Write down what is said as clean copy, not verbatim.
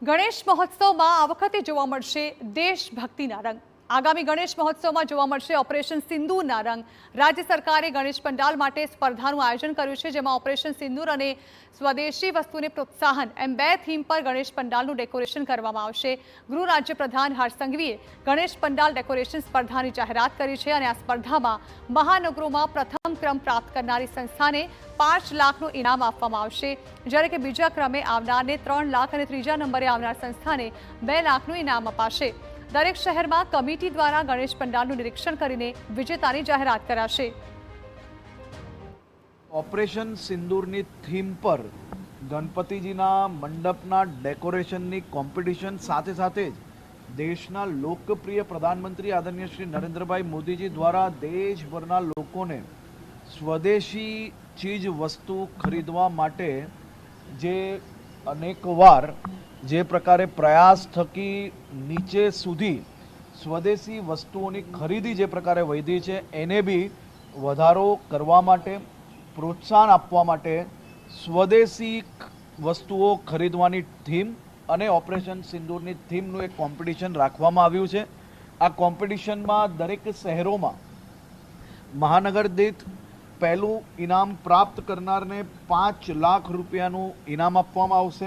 ગણેશ મહોત્સવમાં આ વખતે જોવા મળશે દેશભક્તિના રંગ। આગામી ગણેશ મહોત્સવમાં જોવા મળશે ઓપરેશન સિંદૂરના રંગ। રાજ્ય સરકારે ગણેશ પંડાલ માટે સ્પર્ધાનું આયોજન કર્યું છે, જેમાં ઓપરેશન સિંદૂર અને સ્વદેશી વસ્તુને પ્રોત્સાહન એમ બે થીમ પર ગણેશ પંડાલનું ડેકોરેશન કરવામાં આવશે। ગૃહ રાજ્ય પ્રધાન હર્ષ સંઘવીએ ગણેશ પંડાલ ડેકોરેશન સ્પર્ધાની જાહેરાત કરી છે અને આ સ્પર્ધામાં મહાનગરોમાં પ્રથમ ક્રમ પ્રાપ્ત કરનારી સંસ્થાને 5 લાખનું ઇનામ આપવામાં આવશે, જ્યારે કે બીજા ક્રમે આવનારને 3 લાખ અને ત્રીજા નંબરે આવનાર સંસ્થાને 2 લાખનું ઇનામ અપાશે। દરેક શહેરમાં કમિટી દ્વારા ગણેશ પંડાલનું નિરીક્ષણ કરીને વિજેતાની જાહેરાત કરાશે। ઓપરેશન સિંદૂરની થીમ પર ગણપતિજીના મંડપના ડેકોરેશનની કોમ્પિટિશન સાથે સાથે જ દેશના લોકપ્રિય પ્રધાનમંત્રી આદરણીય શ્રી નરેન્દ્રભાઈ મોદીજી દ્વારા દેશભરના લોકોને સ્વદેશી ચીજ વસ્તુ ખરીદવા માટે જે અનેકવાર જે પ્રકારે પ્રયાસ થકી નીચે સુધી સ્વદેશી વસ્તુઓની ખરીદી જે પ્રકારે વધી છે એને બી વધારો કરવા માટે, પ્રોત્સાહન આપવા માટે સ્વદેશી વસ્તુઓ ખરીદવાની થીમ અને ઓપરેશન સિંદૂરની થીમનું એક કોમ્પિટિશન રાખવામાં આવ્યું છે। આ કોમ્પિટિશનમાં દરેક શહેરોમાં મહાનગર દીઠ પહેલું ઇનામ પ્રાપ્ત કરનારને 5 લાખ રૂપિયાનું ઇનામ આપવામાં આવશે।